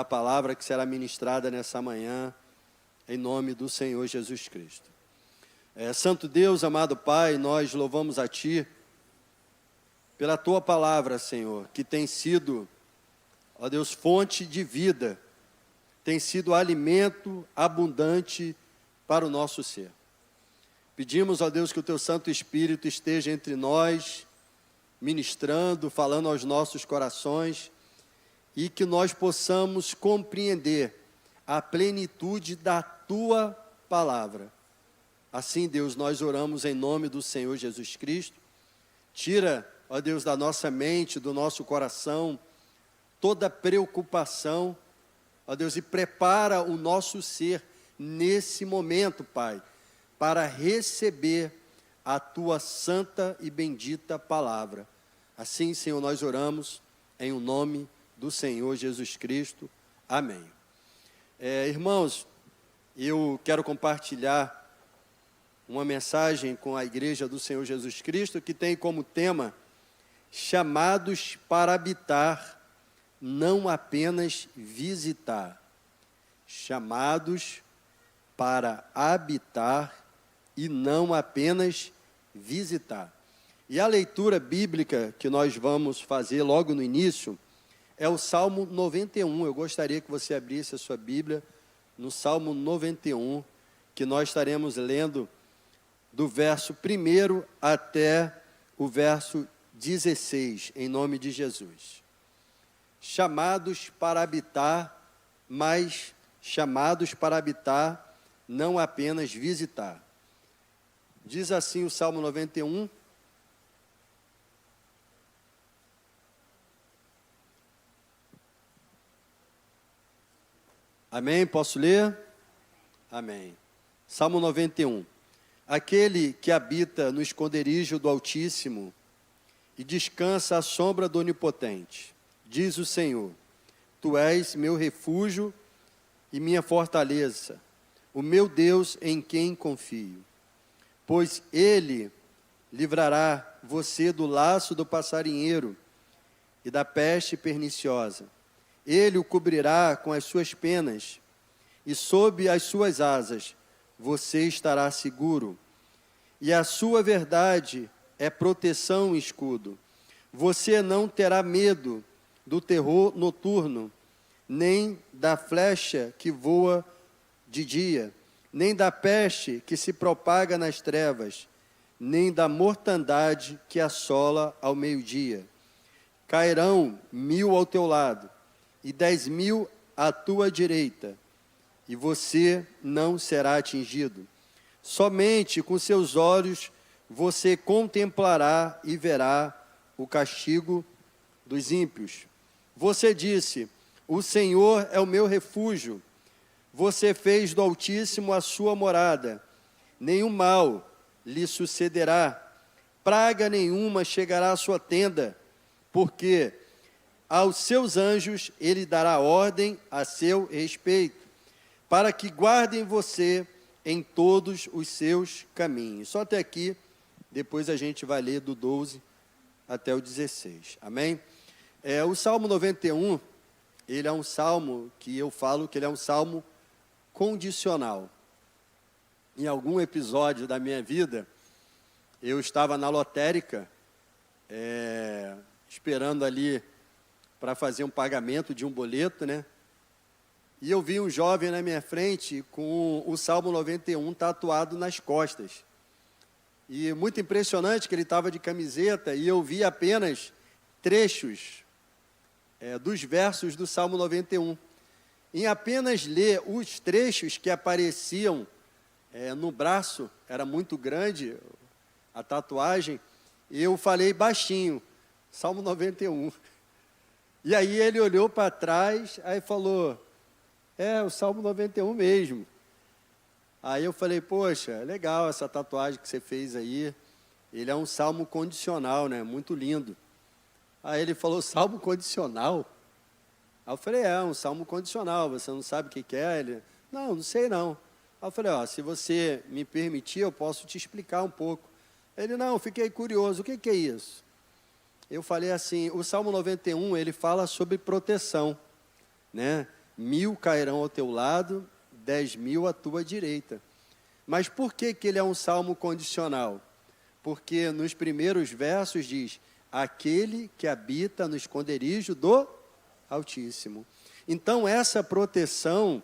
a palavra que será ministrada nessa manhã, em nome do Senhor Jesus Cristo. Santo Deus, amado Pai, nós louvamos a Ti pela Tua palavra, Senhor, que tem sido, ó Deus, fonte de vida, tem sido alimento abundante para o nosso ser. Pedimos, ó Deus, que o Teu Santo Espírito esteja entre nós, ministrando, falando aos nossos corações, e que nós possamos compreender a plenitude da Tua palavra. Assim, Deus, nós oramos em nome do Senhor Jesus Cristo. Tira, ó Deus, da nossa mente, do nosso coração, toda preocupação, ó Deus, e prepara o nosso ser nesse momento, Pai, para receber a Tua santa e bendita palavra. Assim, Senhor, nós oramos em o nome do Senhor Jesus Cristo. Amém. Irmãos, eu quero compartilhar uma mensagem com a igreja do Senhor Jesus Cristo que tem como tema chamados para habitar, não apenas visitar. Chamados para habitar e não apenas visitar. E a leitura bíblica que nós vamos fazer logo no início é o Salmo 91. Eu gostaria que você abrisse a sua Bíblia no Salmo 91, que nós estaremos lendo do verso 1 até o verso 16, em nome de Jesus. Chamados para habitar, mas chamados para habitar, não apenas visitar. Diz assim o Salmo 91. Amém? Posso ler? Amém. Salmo 91. Aquele que habita no esconderijo do Altíssimo e descansa à sombra do Onipotente, diz o Senhor: Tu és meu refúgio e minha fortaleza, o meu Deus em quem confio. Pois Ele livrará você do laço do passarinheiro e da peste perniciosa. Ele o cobrirá com as suas penas, e sob as suas asas você estará seguro. E a sua verdade é proteção e escudo. Você não terá medo do terror noturno, nem da flecha que voa de dia, nem da peste que se propaga nas trevas, nem da mortandade que assola ao meio-dia. Cairão 1000 ao teu lado, e 10.000 à tua direita, e você não será atingido. Somente com seus olhos você contemplará e verá o castigo dos ímpios. Você disse: o Senhor é o meu refúgio. Você fez do Altíssimo a sua morada. Nenhum mal lhe sucederá, praga nenhuma chegará à sua tenda, porque aos seus anjos Ele dará ordem a seu respeito, para que guardem você em todos os seus caminhos. Só até aqui, depois a gente vai ler do 12 até o 16. Amém? O Salmo 91, ele é um salmo que eu falo que ele é um salmo condicional. Em algum episódio da minha vida, eu estava na lotérica, esperando ali para fazer um pagamento de um boleto, né? E eu vi um jovem na minha frente com o Salmo 91 tatuado nas costas. E muito impressionante que ele estava de camiseta e eu vi apenas trechos dos versos do Salmo 91. Em apenas ler os trechos que apareciam no braço, era muito grande a tatuagem, eu falei baixinho, Salmo 91. E aí ele olhou para trás, aí falou: o Salmo 91 mesmo. Aí eu falei: poxa, legal essa tatuagem que você fez aí. Ele é um salmo condicional, né? Muito lindo. Aí ele falou: salmo condicional? Aí eu falei: um salmo condicional, você não sabe o que é? Ele: não sei não. Aí eu falei: se você me permitir, eu posso te explicar um pouco. Ele: não, fiquei curioso, o que é isso? Eu falei assim: o Salmo 91, ele fala sobre proteção, né? 1000 cairão ao teu lado, 10.000 à tua direita. Mas por que ele é um salmo condicional? Porque nos primeiros versos diz, aquele que habita no esconderijo do Altíssimo. Então essa proteção,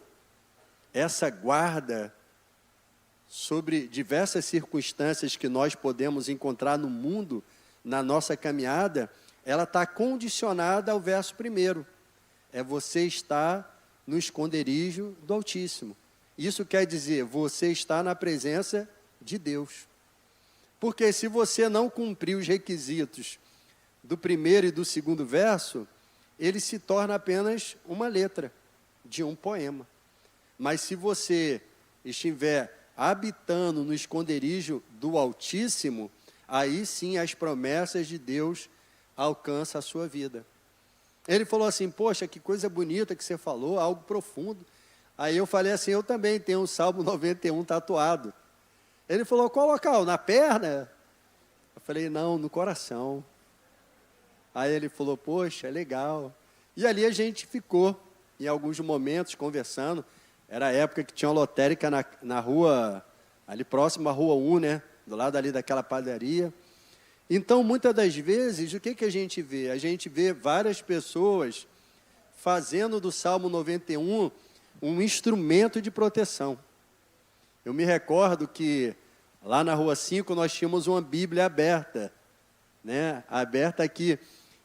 essa guarda sobre diversas circunstâncias que nós podemos encontrar no mundo, na nossa caminhada, ela está condicionada ao verso 1. É você estar no esconderijo do Altíssimo. Isso quer dizer, você está na presença de Deus. Porque se você não cumprir os requisitos do 1º e do 2º verso, ele se torna apenas uma letra de um poema. Mas se você estiver habitando no esconderijo do Altíssimo, aí sim as promessas de Deus alcançam a sua vida. Ele falou assim, poxa, que coisa bonita que você falou, algo profundo. Aí eu falei assim, eu também tenho um Salmo 91 tatuado. Ele falou, qual local? Na perna? Eu falei, não, no coração. Aí ele falou, poxa, legal. E ali a gente ficou, em alguns momentos, conversando. Era a época que tinha uma lotérica na rua, ali próximo à Rua 1, né? Do lado ali daquela padaria. Então, muitas das vezes, o que a gente vê? A gente vê várias pessoas fazendo do Salmo 91 um instrumento de proteção. Eu me recordo que lá na Rua 5 nós tínhamos uma Bíblia aberta, né? Aberta aqui.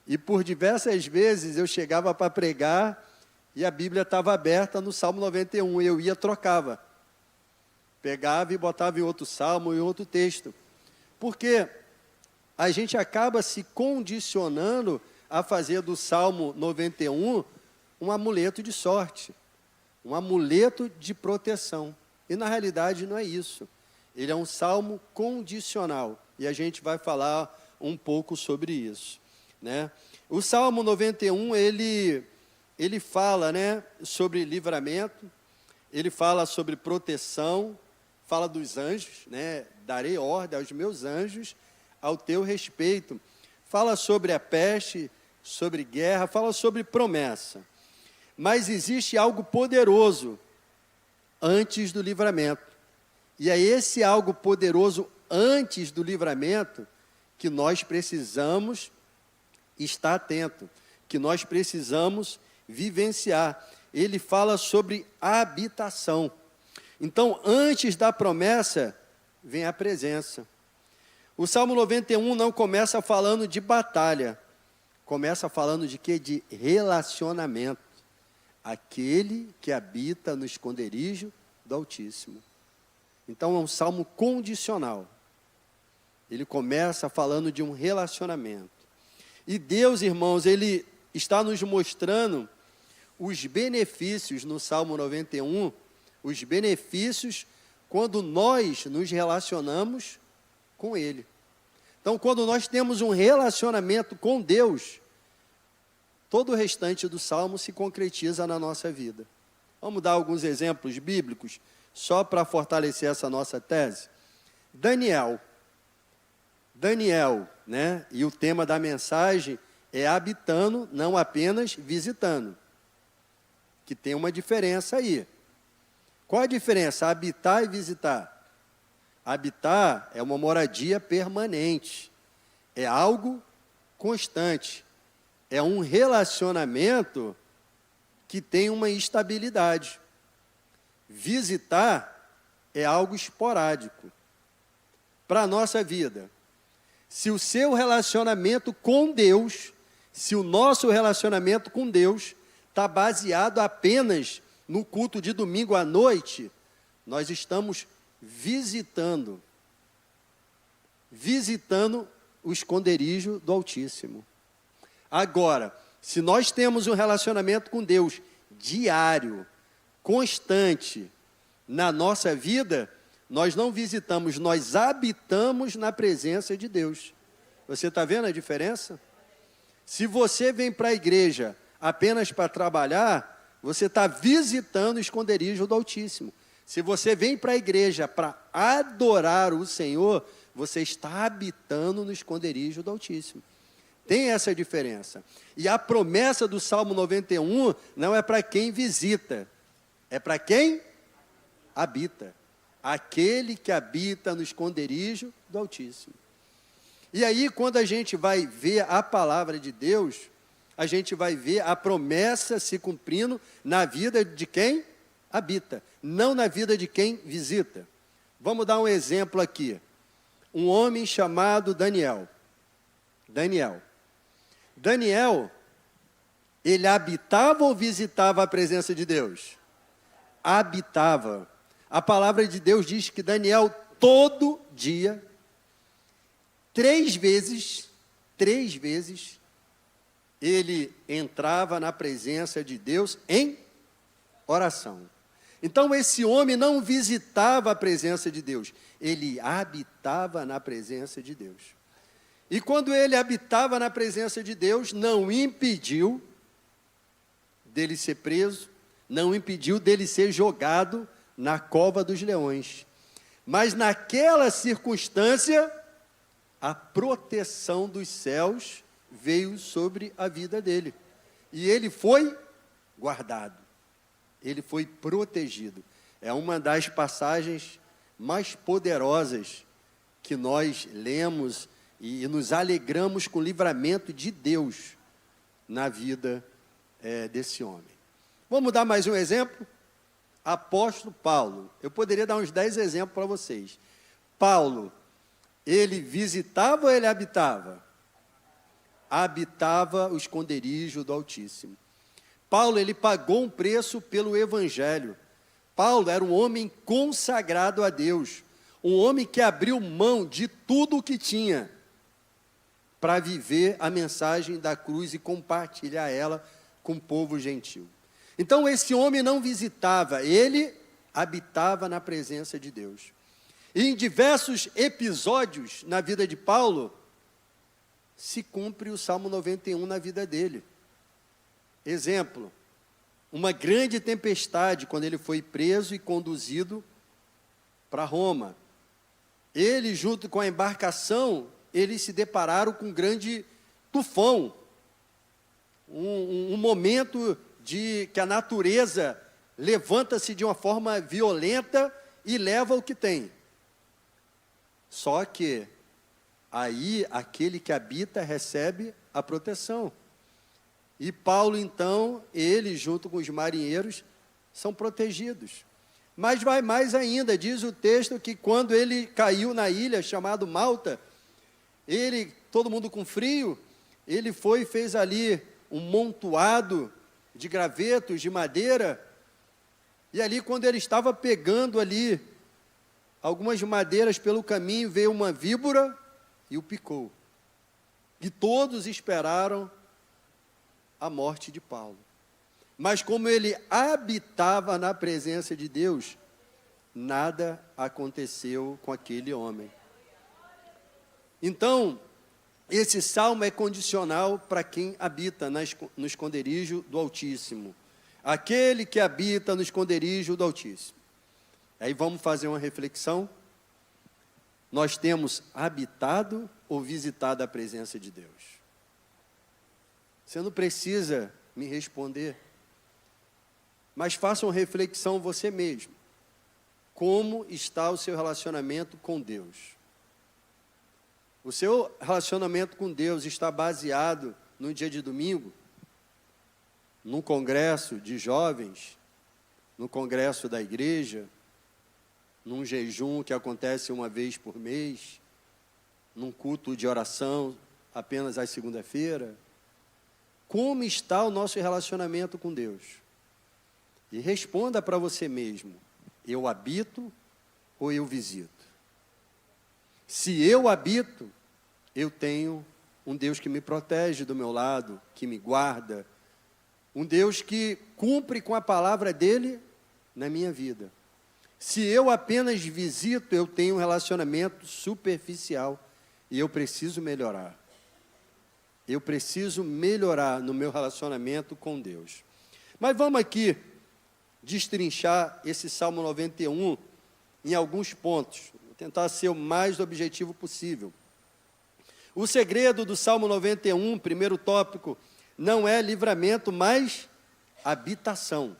E por diversas vezes eu chegava para pregar e a Bíblia estava aberta no Salmo 91. Eu ia, trocava. Pegava e botava em outro salmo, em outro texto. Porque a gente acaba se condicionando a fazer do Salmo 91 um amuleto de sorte, um amuleto de proteção. E na realidade não é isso. Ele é um salmo condicional. E a gente vai falar um pouco sobre isso, né? O Salmo 91, ele fala, né, sobre livramento, ele fala sobre proteção, fala dos anjos, né? Darei ordem aos meus anjos ao teu respeito. Fala sobre a peste, sobre guerra, fala sobre promessa. Mas existe algo poderoso antes do livramento. E é esse algo poderoso antes do livramento que nós precisamos estar atento, que nós precisamos vivenciar. Ele fala sobre habitação. Então, antes da promessa, vem a presença. O Salmo 91 não começa falando de batalha, começa falando de quê? De relacionamento. Aquele que habita no esconderijo do Altíssimo. Então, é um salmo condicional. Ele começa falando de um relacionamento. E Deus, irmãos, Ele está nos mostrando os benefícios no Salmo 91, os benefícios quando nós nos relacionamos com Ele. Então, quando nós temos um relacionamento com Deus, todo o restante do Salmo se concretiza na nossa vida. Vamos dar alguns exemplos bíblicos, só para fortalecer essa nossa tese. Daniel, né? E o tema da mensagem é habitando, não apenas visitando. Que tem uma diferença aí. Qual a diferença? Habitar e visitar. Habitar é uma moradia permanente. É algo constante. É um relacionamento que tem uma estabilidade. Visitar é algo esporádico. Para a nossa vida, se o seu relacionamento com Deus, se o nosso relacionamento com Deus está baseado apenas no culto de domingo à noite, nós estamos visitando o esconderijo do Altíssimo. Agora, se nós temos um relacionamento com Deus diário, constante, na nossa vida, nós não visitamos, nós habitamos na presença de Deus. Você está vendo a diferença? Se você vem para a igreja apenas para trabalhar, você está visitando o esconderijo do Altíssimo. Se você vem para a igreja para adorar o Senhor, você está habitando no esconderijo do Altíssimo. Tem essa diferença. E a promessa do Salmo 91 não é para quem visita, é para quem habita. Aquele que habita no esconderijo do Altíssimo. E aí, quando a gente vai ver a palavra de Deus, a gente vai ver a promessa se cumprindo na vida de quem habita, não na vida de quem visita. Vamos dar um exemplo aqui. Um homem chamado Daniel. Daniel, ele habitava ou visitava a presença de Deus? Habitava. A palavra de Deus diz que Daniel, todo dia, 3 vezes, ele entrava na presença de Deus em oração. Então, esse homem não visitava a presença de Deus, ele habitava na presença de Deus. E quando ele habitava na presença de Deus, não impediu dele ser preso, não impediu dele ser jogado na cova dos leões. Mas naquela circunstância, a proteção dos céus veio sobre a vida dele. E ele foi guardado. Ele foi protegido. É uma das passagens mais poderosas que nós lemos e nos alegramos com o livramento de Deus na vida desse homem. Vamos dar mais um exemplo? Apóstolo Paulo. Eu poderia dar uns 10 exemplos para vocês. Paulo, ele visitava ou ele habitava? Habitava o esconderijo do Altíssimo. Paulo, ele pagou um preço pelo Evangelho. Paulo era um homem consagrado a Deus, um homem que abriu mão de tudo o que tinha para viver a mensagem da cruz e compartilhar ela com o povo gentil. Então, esse homem não visitava, ele habitava na presença de Deus. E em diversos episódios na vida de Paulo, se cumpre o Salmo 91 na vida dele. Exemplo, uma grande tempestade, quando ele foi preso e conduzido para Roma. Ele, junto com a embarcação, eles se depararam com um grande tufão. Um momento de que a natureza levanta-se de uma forma violenta e leva o que tem. Só que aí aquele que habita recebe a proteção. E Paulo, então, ele junto com os marinheiros, são protegidos. Mas vai mais ainda, diz o texto que quando ele caiu na ilha chamada Malta, ele, todo mundo com frio, ele foi e fez ali um montoado de gravetos de madeira, e ali quando ele estava pegando ali algumas madeiras pelo caminho, veio uma víbora e o picou. E todos esperaram a morte de Paulo. Mas como ele habitava na presença de Deus, nada aconteceu com aquele homem. Então, esse salmo é condicional para quem habita no esconderijo do Altíssimo. Aquele que habita no esconderijo do Altíssimo. Aí vamos fazer uma reflexão. Nós temos habitado ou visitado a presença de Deus? Você não precisa me responder, mas faça uma reflexão você mesmo. Como está o seu relacionamento com Deus? O seu relacionamento com Deus está baseado no dia de domingo, num congresso de jovens, no congresso da igreja, num jejum que acontece uma vez por mês, num culto de oração apenas às segunda-feira? Como está o nosso relacionamento com Deus? E responda para você mesmo: eu habito ou eu visito? Se eu habito, eu tenho um Deus que me protege do meu lado, que me guarda, um Deus que cumpre com a palavra dele na minha vida. Se eu apenas visito, eu tenho um relacionamento superficial e eu preciso melhorar. Eu preciso melhorar no meu relacionamento com Deus. Mas vamos aqui destrinchar esse Salmo 91 em alguns pontos. Vou tentar ser o mais objetivo possível. O segredo do Salmo 91, primeiro tópico, não é livramento, mas habitação.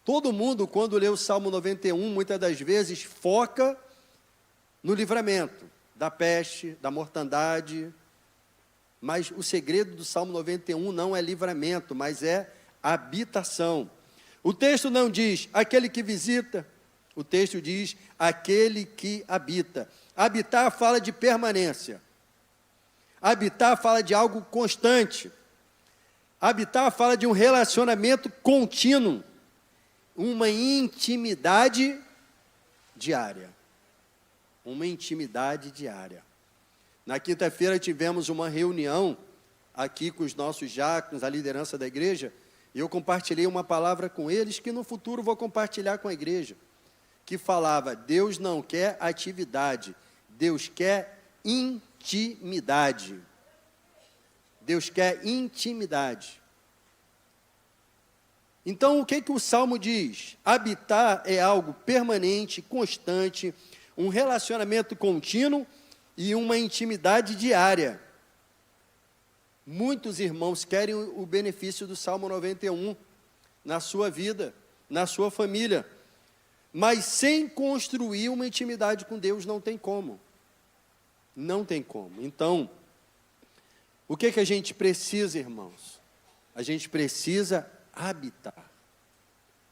Todo mundo, quando lê o Salmo 91, muitas das vezes foca no livramento da peste, da mortandade, mas o segredo do Salmo 91 não é livramento, mas é habitação. O texto não diz aquele que visita, o texto diz aquele que habita. Habitar fala de permanência. Habitar fala de algo constante. Habitar fala de um relacionamento contínuo, uma intimidade diária. Uma intimidade diária. Na quinta-feira tivemos uma reunião aqui com os nossos diáconos, a liderança da igreja, e eu compartilhei uma palavra com eles que no futuro vou compartilhar com a igreja, que falava: Deus não quer atividade, Deus quer intimidade. Deus quer intimidade. Então, o que o Salmo diz? Habitar é algo permanente, constante, um relacionamento contínuo e uma intimidade diária. Muitos irmãos querem o benefício do Salmo 91 na sua vida, na sua família, mas sem construir uma intimidade com Deus não tem como. Não tem como. Então, o que a gente precisa, irmãos? A gente precisa habitar.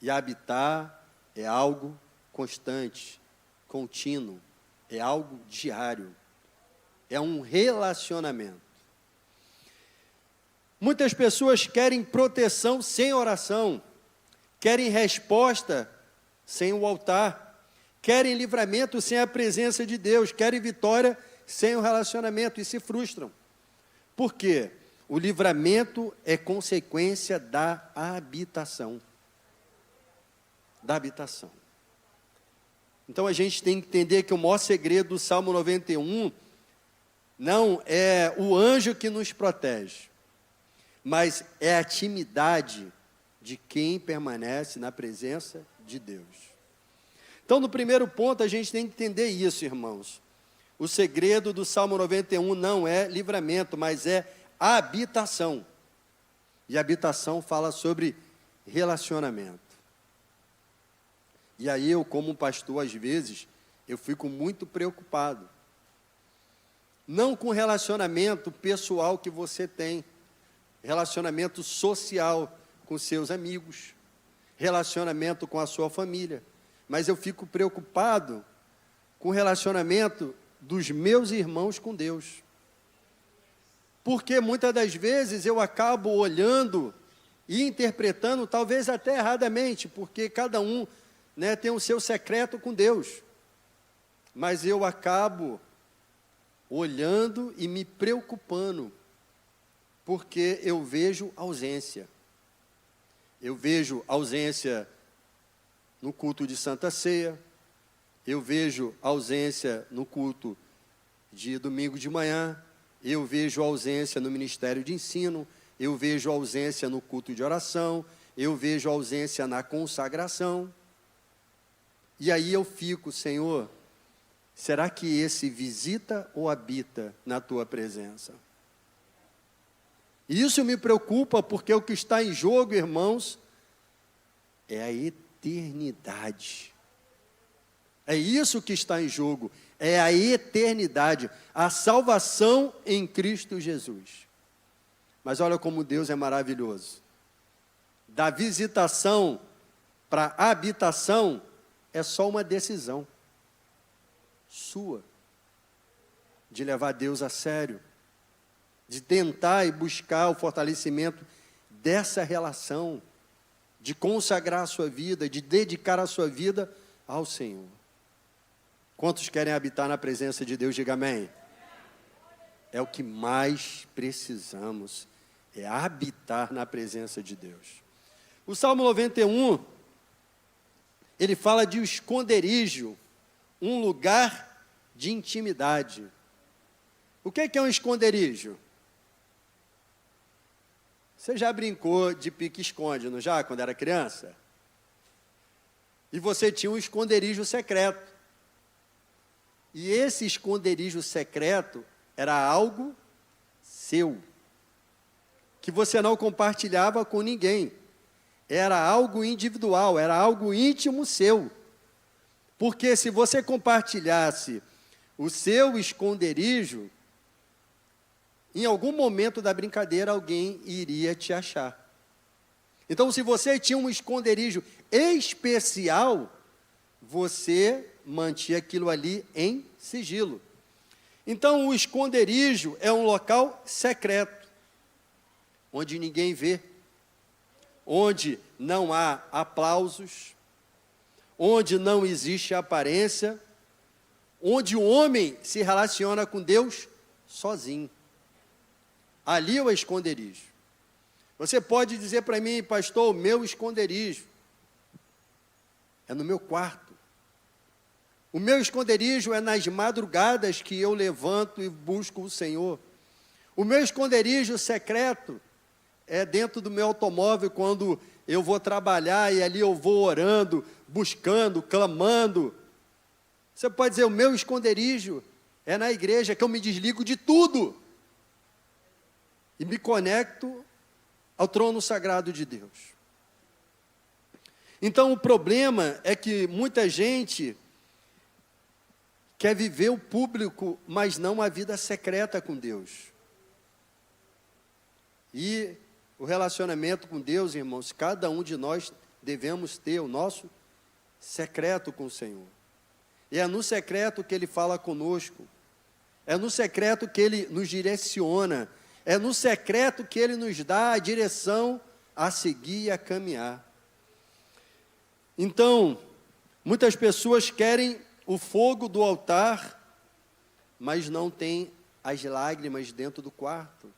E habitar é algo constante, contínuo, é algo diário, é um relacionamento. Muitas pessoas querem proteção sem oração, querem resposta sem o altar, querem livramento sem a presença de Deus, querem vitória sem o relacionamento e se frustram. Por quê? O livramento é consequência da habitação. Da habitação. Então a gente tem que entender que o maior segredo do Salmo 91 não é o anjo que nos protege, mas é a intimidade de quem permanece na presença de Deus. Então, no primeiro ponto, a gente tem que entender isso, irmãos. O segredo do Salmo 91 não é livramento, mas é habitação. E habitação fala sobre relacionamento. E aí eu, como pastor, às vezes, eu fico muito preocupado. Não com o relacionamento pessoal que você tem, relacionamento social com seus amigos, relacionamento com a sua família, mas eu fico preocupado com o relacionamento dos meus irmãos com Deus. Porque muitas das vezes eu acabo olhando e interpretando, talvez até erradamente, porque cada um, tem o seu secreto com Deus. Mas eu acabo olhando e me preocupando, porque eu vejo ausência. Eu vejo ausência no culto de Santa Ceia, eu vejo ausência no culto de domingo de manhã, eu vejo ausência no ministério de ensino, eu vejo ausência no culto de oração, eu vejo ausência na consagração. E aí eu fico: Senhor, será que esse visita ou habita na tua presença? E isso me preocupa, porque o que está em jogo, irmãos, é a eternidade. É isso que está em jogo, é a eternidade, a salvação em Cristo Jesus. Mas olha como Deus é maravilhoso. Da visitação para a habitação é só uma decisão sua, de levar Deus a sério, de tentar e buscar o fortalecimento dessa relação, de consagrar a sua vida, de dedicar a sua vida ao Senhor. Quantos querem habitar na presença de Deus? Diga amém. É o que mais precisamos, é habitar na presença de Deus. O Salmo 91, ele fala de um esconderijo, um lugar de intimidade. O que é um esconderijo? Você já brincou de pique-esconde, não já, quando era criança? E você tinha um esconderijo secreto. E esse esconderijo secreto era algo seu, que você não compartilhava com ninguém. Era algo individual, era algo íntimo seu. Porque se você compartilhasse o seu esconderijo, em algum momento da brincadeira alguém iria te achar. Então, se você tinha um esconderijo especial, você mantinha aquilo ali em sigilo. Então, o esconderijo é um local secreto, onde ninguém vê, onde não há aplausos, onde não existe aparência, onde o homem se relaciona com Deus sozinho. Ali é o esconderijo. Você pode dizer para mim, pastor, o meu esconderijo é no meu quarto. O meu esconderijo é nas madrugadas que eu levanto e busco o Senhor. O meu esconderijo secreto é dentro do meu automóvel, quando eu vou trabalhar e ali eu vou orando, buscando, clamando. Você pode dizer, o meu esconderijo é na igreja, que eu me desligo de tudo e me conecto ao trono sagrado de Deus. Então, o problema é que muita gente quer viver o público, mas não a vida secreta com Deus. E o relacionamento com Deus, irmãos, cada um de nós devemos ter o nosso secreto com o Senhor. E é no secreto que Ele fala conosco. É no secreto que Ele nos direciona. É no secreto que Ele nos dá a direção a seguir e a caminhar. Então, muitas pessoas querem o fogo do altar, mas não tem as lágrimas dentro do quarto.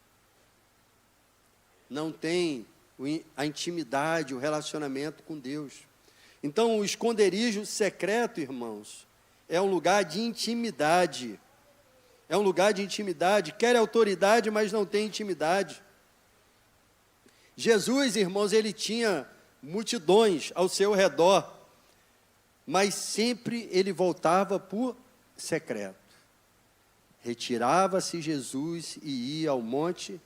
Não tem a intimidade, o relacionamento com Deus. Então, o esconderijo secreto, irmãos, é um lugar de intimidade. É um lugar de intimidade. Quer autoridade, mas não tem intimidade. Jesus, irmãos, ele tinha multidões ao seu redor, mas sempre ele voltava por secreto. Retirava-se Jesus e ia ao monte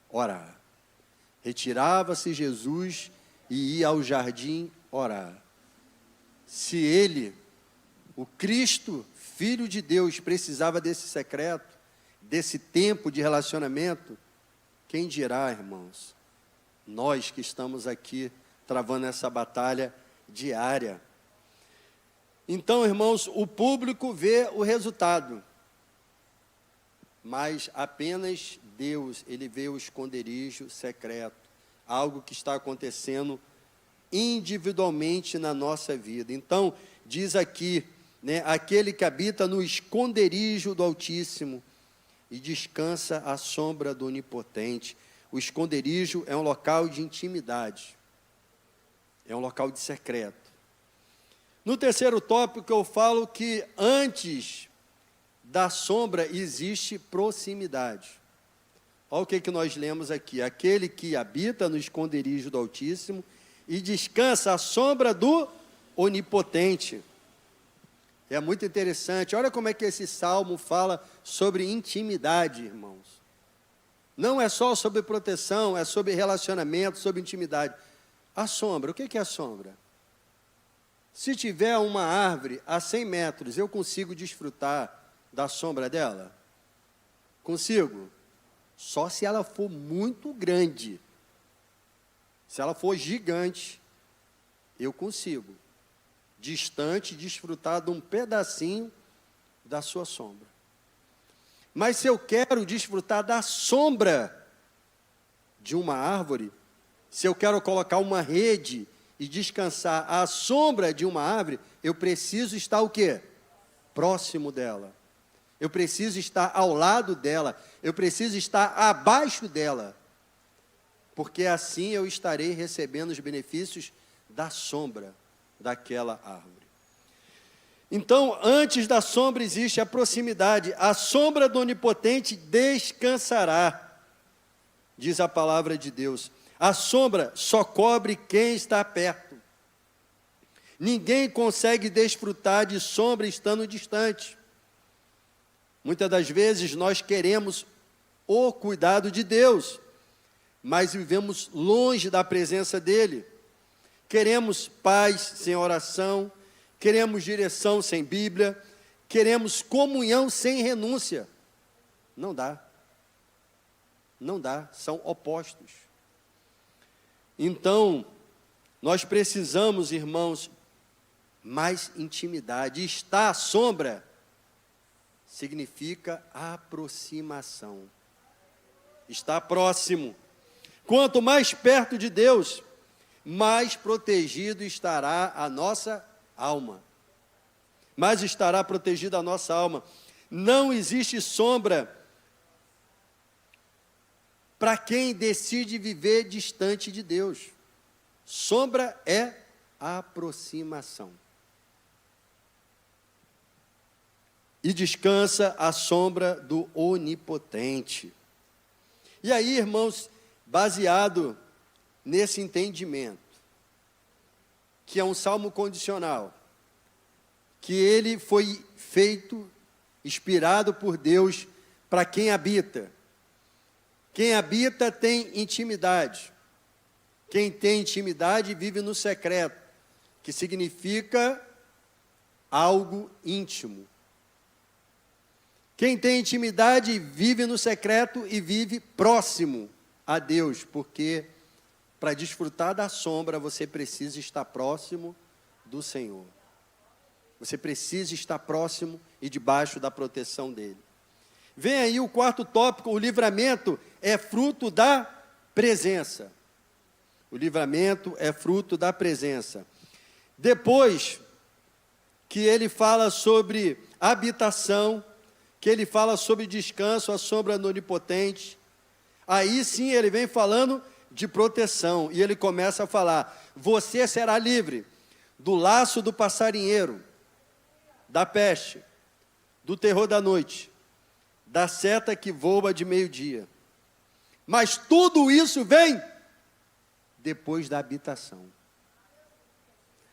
orar. Retirava-se Jesus e ia ao jardim orar. Se ele, o Cristo, Filho de Deus, precisava desse secreto, desse tempo de relacionamento, quem dirá, irmãos, nós que estamos aqui travando essa batalha diária. Então, irmãos, o público vê o resultado, mas apenas Deus, Ele vê o esconderijo secreto, algo que está acontecendo individualmente na nossa vida. Então, diz aqui, aquele que habita no esconderijo do Altíssimo e descansa à sombra do Onipotente. O esconderijo é um local de intimidade, é um local de secreto. No terceiro tópico eu falo que antes da sombra existe proximidade. Olha o que nós lemos aqui. Aquele que habita no esconderijo do Altíssimo e descansa à sombra do Onipotente. É muito interessante. Olha como é que esse salmo fala sobre intimidade, irmãos. Não é só sobre proteção, é sobre relacionamento, sobre intimidade. A sombra, o que é a sombra? Se tiver uma árvore a 100 metros, eu consigo desfrutar da sombra dela? Consigo? Só se ela for muito grande. Se ela for gigante, eu consigo, distante, desfrutar de um pedacinho da sua sombra. Mas se eu quero desfrutar da sombra de uma árvore, se eu quero colocar uma rede e descansar à sombra de uma árvore, eu preciso estar o quê? Próximo dela. Eu preciso estar ao lado dela. Eu preciso estar abaixo dela. Porque assim eu estarei recebendo os benefícios da sombra daquela árvore. Então, antes da sombra existe a proximidade. A sombra do Onipotente descansará, diz a palavra de Deus. A sombra só cobre quem está perto. Ninguém consegue desfrutar de sombra estando distante. Muitas das vezes nós queremos o cuidado de Deus, mas vivemos longe da presença dEle. Queremos paz sem oração, queremos direção sem Bíblia, queremos comunhão sem renúncia. Não dá. Não dá, são opostos. Então, nós precisamos, irmãos, mais intimidade. Estar à sombra significa aproximação. Estar próximo. Quanto mais perto de Deus, mais protegido estará a nossa alma. Mais estará protegida a nossa alma. Não existe sombra para quem decide viver distante de Deus. Sombra é aproximação. E descansa à sombra do Onipotente. E aí, irmãos, baseado nesse entendimento, que é um salmo condicional, que ele foi feito, inspirado por Deus, para quem habita. Quem habita tem intimidade. Quem tem intimidade vive no secreto, que significa algo íntimo. Quem tem intimidade vive no secreto e vive próximo a Deus, porque para desfrutar da sombra você precisa estar próximo do Senhor. Você precisa estar próximo e debaixo da proteção dEle. Vem aí o quarto tópico, o livramento é fruto da presença. O livramento é fruto da presença. Depois que ele fala sobre habitação, que ele fala sobre descanso, a sombra do Onipotente, aí sim ele vem falando de proteção, e ele começa a falar: você será livre do laço do passarinheiro, da peste, do terror da noite, da seta que voa de meio-dia. Mas tudo isso vem depois da habitação.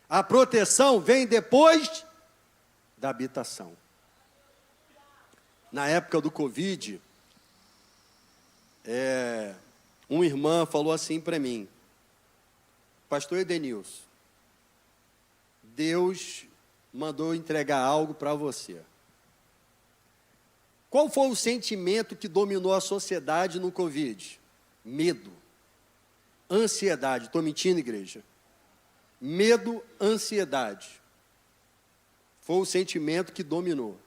A proteção vem depois da habitação. Na época do Covid, uma irmã falou assim para mim: pastor Edenilson, Deus mandou entregar algo para você. Qual foi o sentimento que dominou a sociedade no Covid? Medo, ansiedade. Estou mentindo, igreja? Medo, ansiedade. Foi o sentimento que dominou.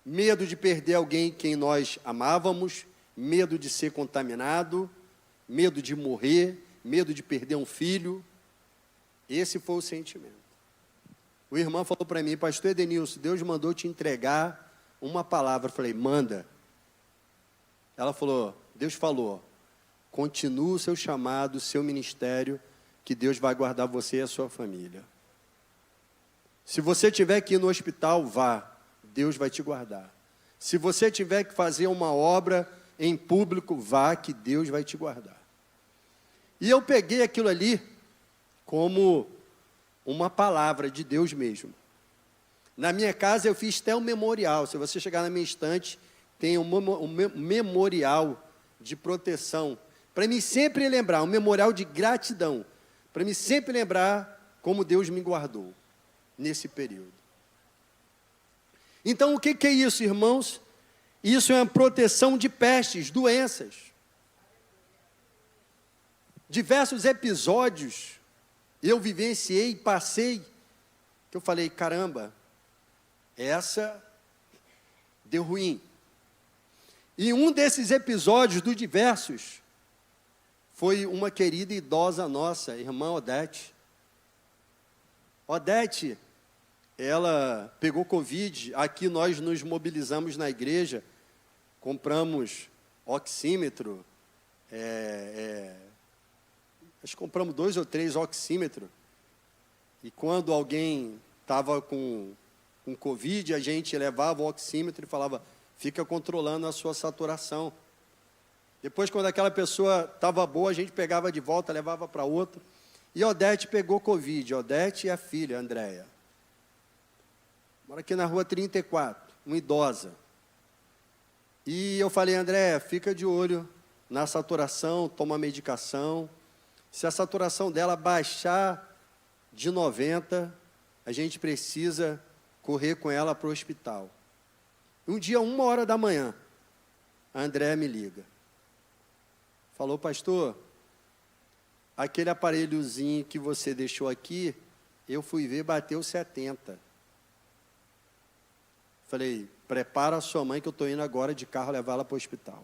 Medo de perder alguém quem nós amávamos, medo de ser contaminado, medo de morrer, medo de perder um filho. Esse foi o sentimento. O irmão falou para mim: pastor Edenilson, Deus mandou te entregar uma palavra. Eu falei: manda. Ela falou: Deus falou, continua o seu chamado, o seu ministério, que Deus vai guardar você e a sua família. Se você tiver que ir no hospital, vá, Deus vai te guardar. Se você tiver que fazer uma obra em público, vá, que Deus vai te guardar. E eu peguei aquilo ali como uma palavra de Deus mesmo. Na minha casa eu fiz até um memorial. Se você chegar na minha estante, tem um memorial de proteção, para mim sempre lembrar, um memorial de gratidão, para mim sempre lembrar como Deus me guardou nesse período. Então, o que é isso, irmãos? Isso é uma proteção de pestes, doenças. Diversos episódios eu vivenciei, passei, que eu falei: caramba, essa deu ruim. E um desses episódios, dos diversos, foi uma querida idosa nossa, irmã Odete. Odete, ela pegou Covid. Aqui nós nos mobilizamos na igreja, compramos oxímetro, nós compramos 2 ou 3 oxímetros, e quando alguém estava com Covid, a gente levava o oxímetro e falava: fica controlando a sua saturação. Depois, quando aquela pessoa estava boa, a gente pegava de volta, levava para outra. E Odete pegou Covid, Odete e a filha, Andréia. Mora aqui na rua 34. uma idosa. E eu falei, André, fica de olho na saturação, toma medicação. Se a saturação dela baixar de 90, a gente precisa correr com ela para o hospital. Um dia, 1h da manhã, a Andréa me liga. Falou, pastor, aquele aparelhozinho que você deixou aqui, eu fui ver, bateu 70. Falei, prepara a sua mãe que eu estou indo agora de carro levar ela para o hospital.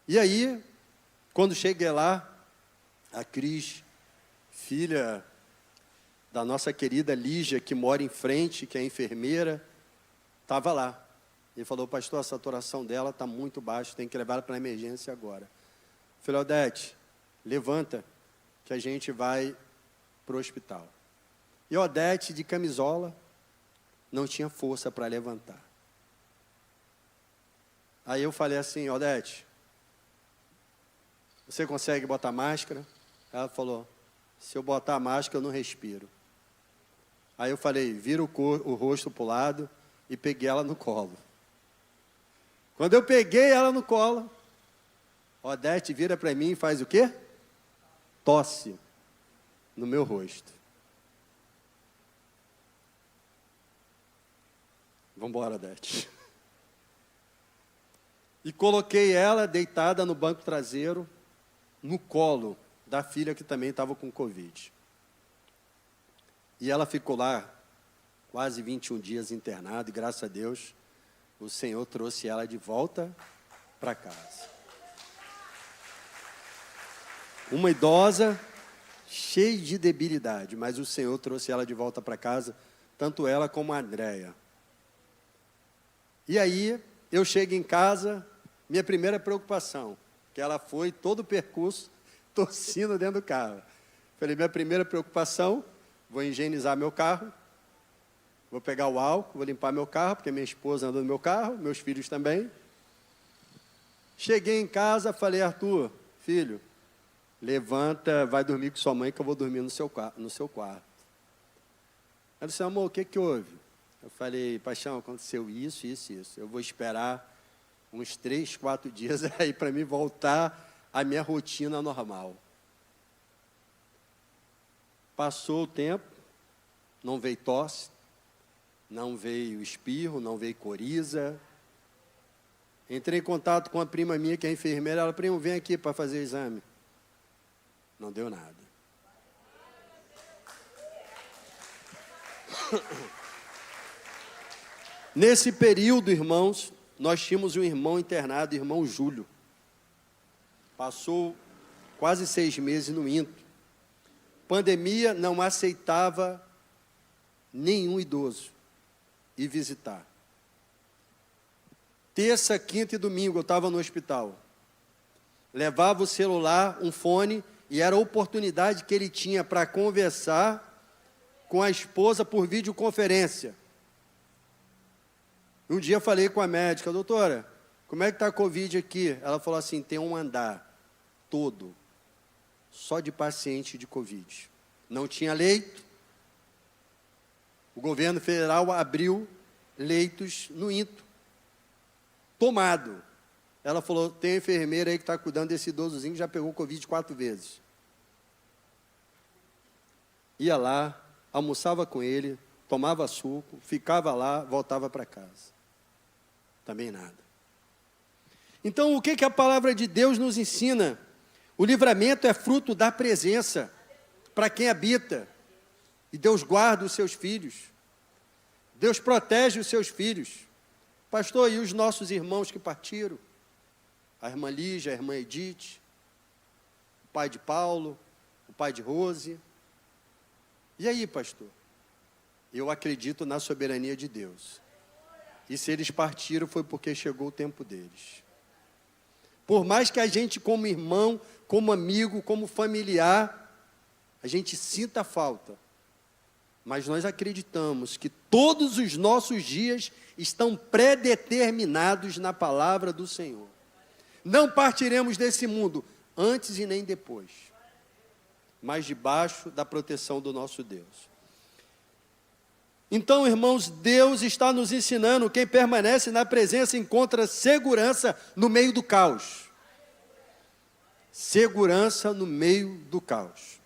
E aí, quando cheguei lá, a Cris, filha da nossa querida Lígia, que mora em frente, que é enfermeira, estava lá. Ele falou, pastor, a saturação dela está muito baixa, tem que levar ela para a emergência agora. Falei, Odete, levanta, que a gente vai para o hospital. E Odete, de camisola, não tinha força para levantar. Aí eu falei assim, Odete, você consegue botar máscara? Ela falou, se eu botar a máscara, eu não respiro. Aí eu falei, vira o rosto para o lado e peguei ela no colo. Quando eu peguei ela no colo, Odete vira para mim e faz o quê? Tosse no meu rosto. Vamos embora, Odete. E coloquei ela deitada no banco traseiro, no colo da filha que também estava com Covid. E ela ficou lá quase 21 dias internada, e graças a Deus, o Senhor trouxe ela de volta para casa. Uma idosa, cheia de debilidade, mas o Senhor trouxe ela de volta para casa, tanto ela como a Andréia. E aí, eu chego em casa, minha primeira preocupação, que ela foi todo o percurso tossindo dentro do carro. Falei, minha primeira preocupação, vou higienizar meu carro, vou pegar o álcool, vou limpar meu carro, porque minha esposa anda no meu carro, meus filhos também. Cheguei em casa, falei, Arthur, filho, levanta, vai dormir com sua mãe, que eu vou dormir no seu quarto. Ela disse, amor, o que houve? Eu falei, paixão, aconteceu isso. Eu vou esperar uns 3, 4 dias aí para mim voltar à minha rotina normal. Passou o tempo, não veio tosse, não veio espirro, não veio coriza. Entrei em contato com uma prima minha que é enfermeira, ela, primo, vem aqui para fazer o exame. Não deu nada. Nesse período, irmãos, nós tínhamos um irmão internado, o irmão Júlio. Passou quase 6 meses no INTO. Pandemia, não aceitava nenhum idoso ir visitar. Terça, quinta e domingo eu estava no hospital. Levava o celular, um fone, e era a oportunidade que ele tinha para conversar com a esposa por videoconferência. Um dia eu falei com a médica, doutora, como é que está a Covid aqui? Ela falou assim, tem um andar todo, só de paciente de Covid. Não tinha leito. O governo federal abriu leitos no INTO. Tomado. Ela falou, tem enfermeira aí que está cuidando desse idosozinho que já pegou Covid 4 vezes. Ia lá, almoçava com ele, tomava suco, ficava lá, voltava para casa. Também nada. Então, o que a palavra de Deus nos ensina? O livramento é fruto da presença para quem habita. E Deus guarda os seus filhos. Deus protege os seus filhos. Pastor, e os nossos irmãos que partiram? A irmã Lígia, a irmã Edith, o pai de Paulo, o pai de Rose. E aí, pastor? Eu acredito na soberania de Deus. E se eles partiram, foi porque chegou o tempo deles. Por mais que a gente, como irmão, como amigo, como familiar, a gente sinta falta. Mas nós acreditamos que todos os nossos dias estão predeterminados na palavra do Senhor. Não partiremos desse mundo antes e nem depois, mas debaixo da proteção do nosso Deus. Então, irmãos, Deus está nos ensinando, quem permanece na presença encontra segurança no meio do caos. Segurança no meio do caos.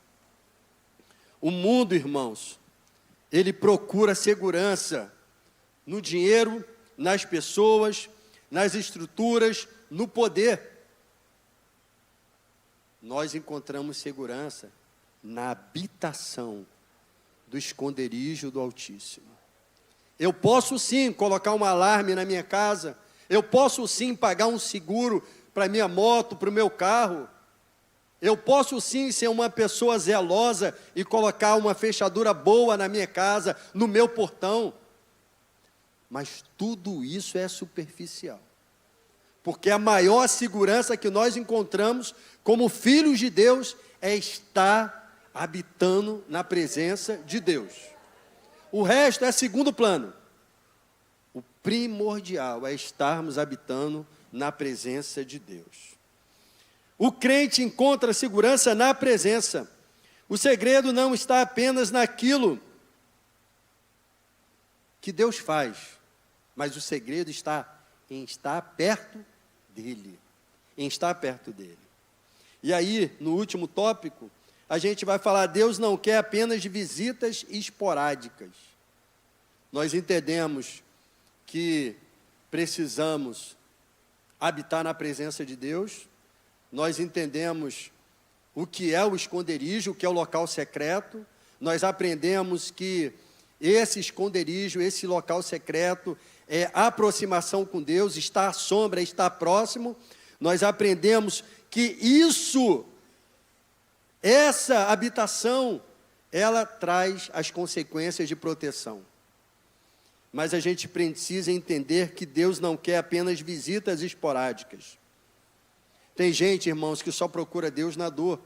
O mundo, irmãos, ele procura segurança no dinheiro, nas pessoas, nas estruturas, no poder. Nós encontramos segurança na habitação do esconderijo do Altíssimo. Eu posso sim colocar um alarme na minha casa, eu posso sim pagar um seguro para a minha moto, para o meu carro, eu posso sim ser uma pessoa zelosa e colocar uma fechadura boa na minha casa, no meu portão, mas tudo isso é superficial, porque a maior segurança que nós encontramos como filhos de Deus é estar habitando na presença de Deus. O resto é segundo plano. O primordial é estarmos habitando na presença de Deus. O crente encontra segurança na presença. O segredo não está apenas naquilo que Deus faz, mas o segredo está em estar perto dEle. Em estar perto dEle. E aí, no último tópico, a gente vai falar, Deus não quer apenas visitas esporádicas. Nós entendemos que precisamos habitar na presença de Deus, nós entendemos o que é o esconderijo, o que é o local secreto, nós aprendemos que esse esconderijo, esse local secreto, é aproximação com Deus, está à sombra, está próximo, nós aprendemos que essa habitação, ela traz as consequências de proteção. Mas a gente precisa entender que Deus não quer apenas visitas esporádicas. Tem gente, irmãos, que só procura Deus na dor.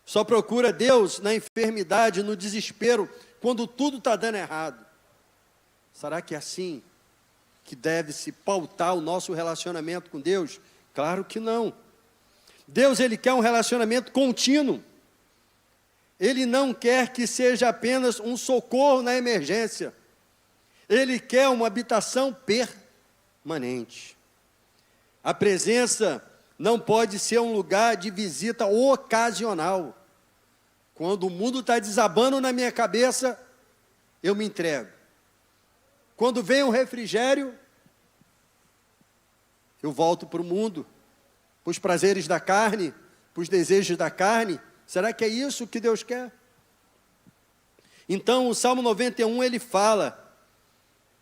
Só procura Deus na enfermidade, no desespero, quando tudo está dando errado. Será que é assim que deve se pautar o nosso relacionamento com Deus? Claro que não. Deus, Ele quer um relacionamento contínuo. Ele não quer que seja apenas um socorro na emergência. Ele quer uma habitação permanente. A presença não pode ser um lugar de visita ocasional. Quando o mundo está desabando na minha cabeça, eu me entrego. Quando vem um refrigério, eu volto para o mundo, para os prazeres da carne, para os desejos da carne. Será que é isso que Deus quer? Então, o Salmo 91, ele fala,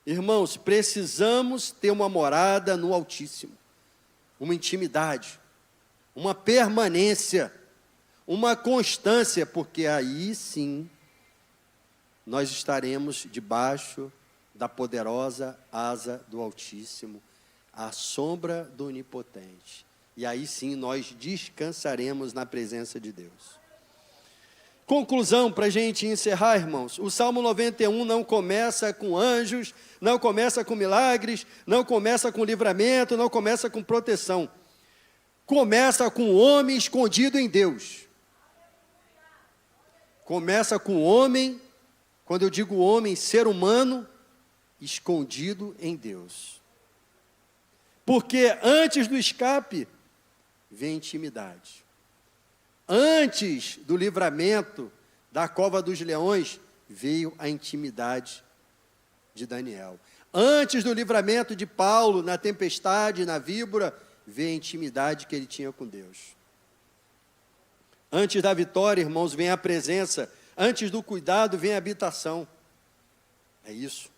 irmãos, precisamos ter uma morada no Altíssimo, uma intimidade, uma permanência, uma constância, porque aí sim, nós estaremos debaixo da poderosa asa do Altíssimo, à sombra do Onipotente. E aí sim nós descansaremos na presença de Deus. Conclusão para a gente encerrar, irmãos. O Salmo 91 não começa com anjos, não começa com milagres, não começa com livramento, não começa com proteção. Começa com o homem escondido em Deus. Começa com o homem, quando eu digo homem, ser humano, escondido em Deus. Porque antes do escape, vem intimidade. Antes do livramento da cova dos leões, veio a intimidade de Daniel. Antes do livramento de Paulo na tempestade, na víbora, veio a intimidade que ele tinha com Deus. Antes da vitória, irmãos, vem a presença. Antes do cuidado, vem a habitação. É isso.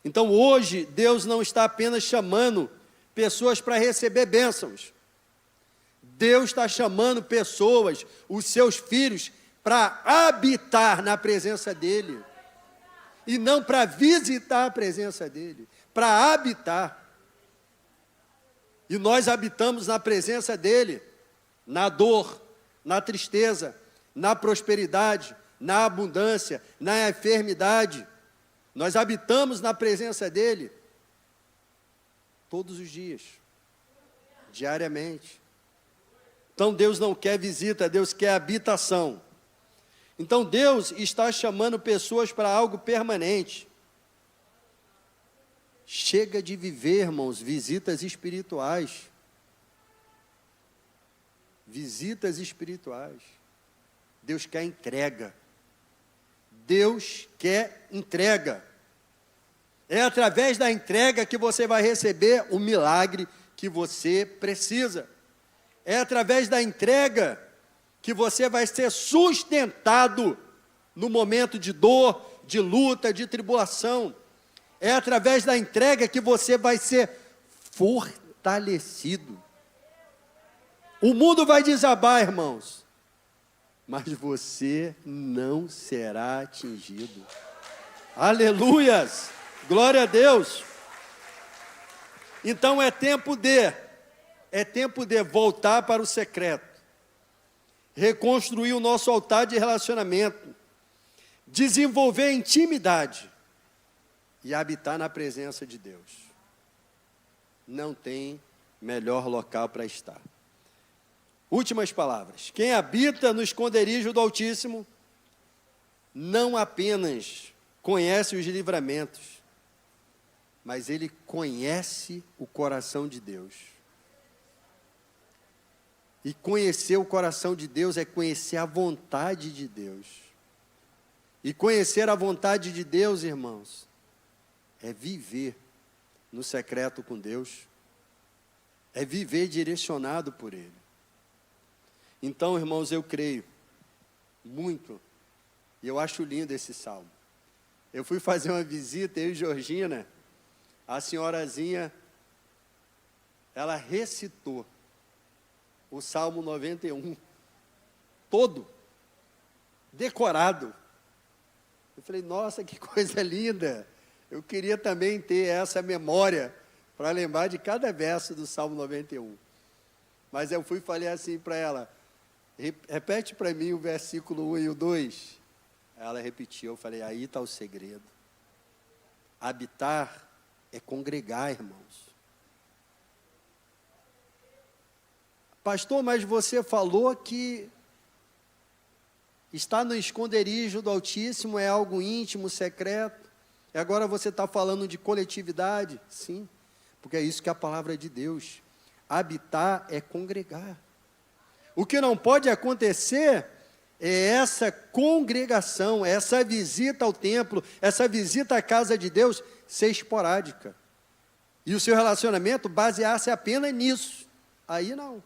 Então hoje, Deus não está apenas chamando pessoas para receber bênçãos. Deus está chamando pessoas, os seus filhos, para habitar na presença dEle. E não para visitar a presença dEle, para habitar. E nós habitamos na presença dEle, na dor, na tristeza, na prosperidade, na abundância, na enfermidade. Nós habitamos na presença dEle todos os dias, diariamente. Então Deus não quer visita, Deus quer habitação. Então Deus está chamando pessoas para algo permanente. Chega de viver, irmãos, visitas espirituais. Visitas espirituais. Deus quer entrega. Deus quer entrega. É através da entrega que você vai receber o milagre que você precisa. É através da entrega que você vai ser sustentado no momento de dor, de luta, de tribulação. É através da entrega que você vai ser fortalecido. O mundo vai desabar, irmãos, mas você não será atingido. Aleluias! Glória a Deus! Então é tempo de voltar para o secreto, reconstruir o nosso altar de relacionamento, desenvolver intimidade e habitar na presença de Deus. Não tem melhor local para estar. Últimas palavras. Quem habita no esconderijo do Altíssimo não apenas conhece os livramentos, mas ele conhece o coração de Deus. E conhecer o coração de Deus é conhecer a vontade de Deus. E conhecer a vontade de Deus, irmãos, é viver no secreto com Deus, é viver direcionado por Ele. Então, irmãos, eu creio muito, e eu acho lindo esse salmo. Eu fui fazer uma visita, eu e Georgina, a senhorazinha, ela recitou o Salmo 91, todo, decorado. Eu falei, nossa, que coisa linda, eu queria também ter essa memória, para lembrar de cada verso do Salmo 91. Mas eu fui e falei assim para ela, repete para mim o versículo 1 e o 2. Ela repetiu, eu falei, aí está o segredo. Habitar é congregar, irmãos. Pastor, mas você falou que estar no esconderijo do Altíssimo é algo íntimo, secreto. E agora você está falando de coletividade? Sim, porque é isso que é a palavra de Deus. Habitar é congregar. O que não pode acontecer é essa congregação, essa visita ao templo, essa visita à casa de Deus ser esporádica. E o seu relacionamento basear-se apenas nisso. Aí não.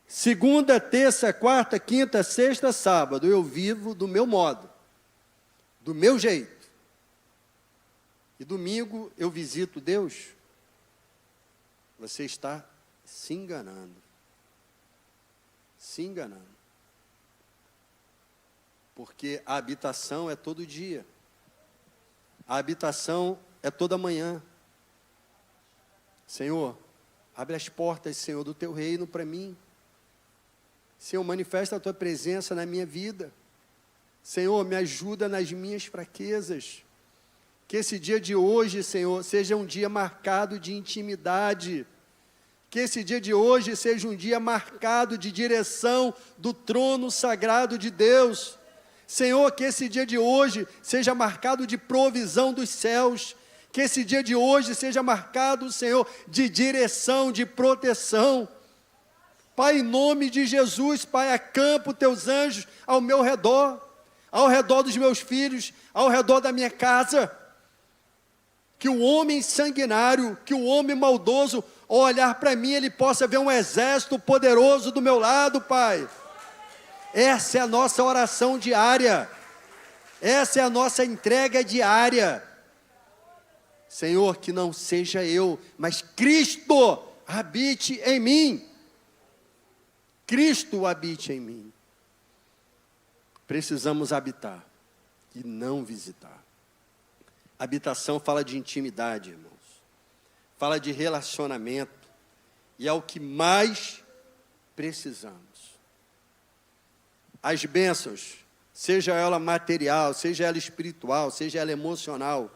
Segunda, terça, quarta, quinta, sexta, sábado, eu vivo do meu modo, do meu jeito. E domingo eu visito Deus. Você está se enganando. Se enganando. Porque a habitação é todo dia. A habitação é toda manhã. Senhor, abre as portas, Senhor, do teu reino para mim. Senhor, manifesta a tua presença na minha vida. Senhor, me ajuda nas minhas fraquezas. Que esse dia de hoje, Senhor, seja um dia marcado de intimidade. Que esse dia de hoje seja um dia marcado de direção do trono sagrado de Deus. Senhor, que esse dia de hoje seja marcado de provisão dos céus. Que esse dia de hoje seja marcado, Senhor, de direção, de proteção. Pai, em nome de Jesus, Pai, acampa os teus anjos ao meu redor, ao redor dos meus filhos, ao redor da minha casa. Que o homem sanguinário, que o homem maldoso, ao olhar para mim, ele possa ver um exército poderoso do meu lado, Pai. Essa é a nossa oração diária. Essa é a nossa entrega diária. Senhor, que não seja eu, mas Cristo habite em mim. Cristo habite em mim. Precisamos habitar e não visitar. Habitação fala de intimidade, irmãos. Fala de relacionamento. E é o que mais precisamos. As bênçãos, seja ela material, seja ela espiritual, seja ela emocional,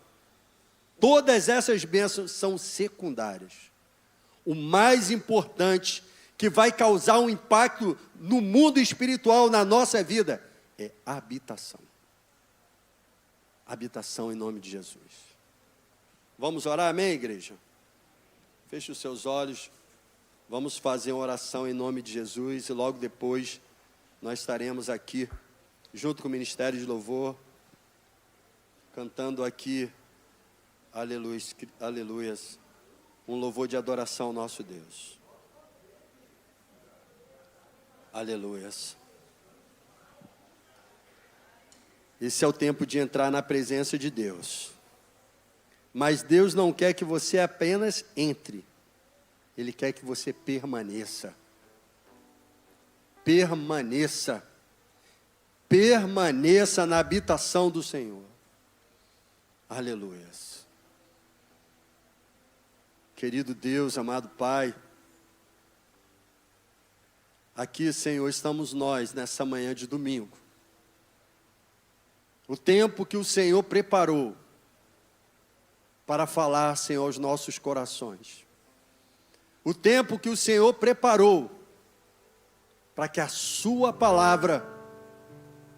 todas essas bênçãos são secundárias. O mais importante que vai causar um impacto no mundo espiritual, na nossa vida, é habitação. Habitação em nome de Jesus. Vamos orar, amém, igreja? Feche os seus olhos, vamos fazer uma oração em nome de Jesus e logo depois nós estaremos aqui, junto com o Ministério de Louvor, cantando aqui, aleluias, um louvor de adoração ao nosso Deus. Aleluias. Esse é o tempo de entrar na presença de Deus. Mas Deus não quer que você apenas entre. Ele quer que você permaneça. Permaneça. Permaneça na habitação do Senhor. Aleluias. Querido Deus, amado Pai, aqui, Senhor, estamos nós nessa manhã de domingo. O tempo que o Senhor preparou para falar, Senhor, aos nossos corações. O tempo que o Senhor preparou para que a sua palavra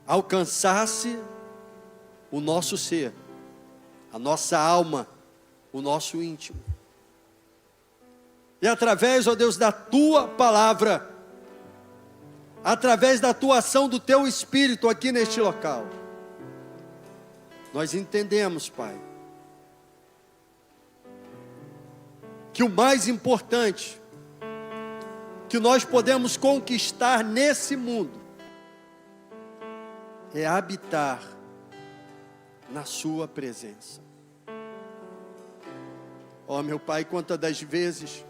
alcançasse o nosso ser, a nossa alma, o nosso íntimo. E através, ó Deus, da tua palavra, através da tua ação do teu Espírito aqui neste local, nós entendemos, Pai, que o mais importante que nós podemos conquistar nesse mundo é habitar na sua presença. Ó, meu Pai, quantas das vezes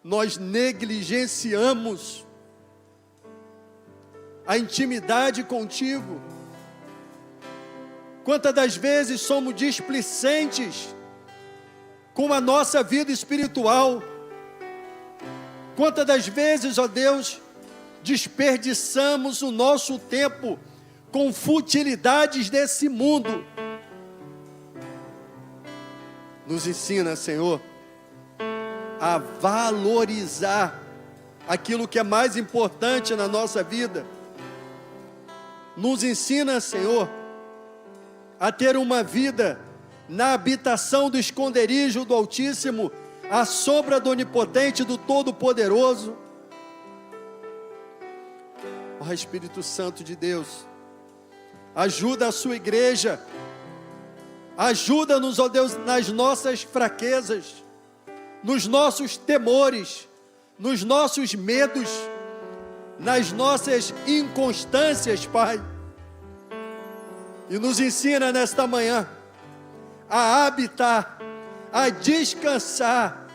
nós negligenciamos a intimidade contigo. Quantas das vezes somos displicentes com a nossa vida espiritual. Quantas das vezes, ó Deus, desperdiçamos o nosso tempo com futilidades desse mundo. Nos ensina, Senhor, a valorizar aquilo que é mais importante na nossa vida. Nos ensina, Senhor, a ter uma vida na habitação do esconderijo do Altíssimo, à sombra do Onipotente, do Todo-Poderoso. Ó Espírito Santo de Deus, ajuda a sua igreja, ajuda-nos, ó Deus, nas nossas fraquezas, nos nossos temores, nos nossos medos, nas nossas inconstâncias, Pai. E nos ensina nesta manhã a habitar, a descansar,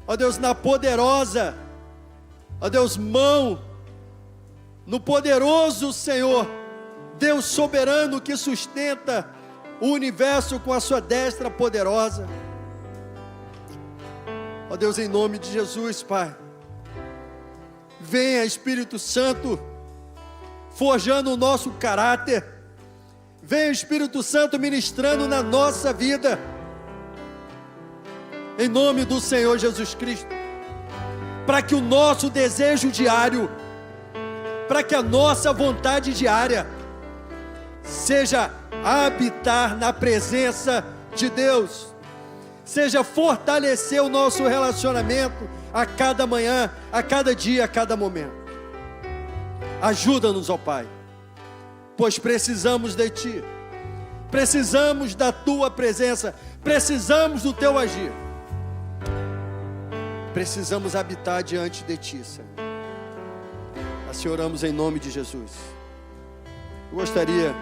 ó Deus, na poderosa, ó Deus, mão, no poderoso Senhor, Deus soberano que sustenta o universo com a sua destra poderosa. Ó Deus, em nome de Jesus, Pai, venha Espírito Santo, forjando o nosso caráter. Venha Espírito Santo ministrando na nossa vida, em nome do Senhor Jesus Cristo, para que o nosso desejo diário, para que a nossa vontade diária, seja habitar na presença de Deus, seja fortalecer o nosso relacionamento a cada manhã, a cada dia, a cada momento. Ajuda-nos, ó Pai, pois precisamos de Ti, precisamos da Tua presença, precisamos do Teu agir, precisamos habitar diante de Ti, Senhor. Assim oramos em nome de Jesus. Eu gostaria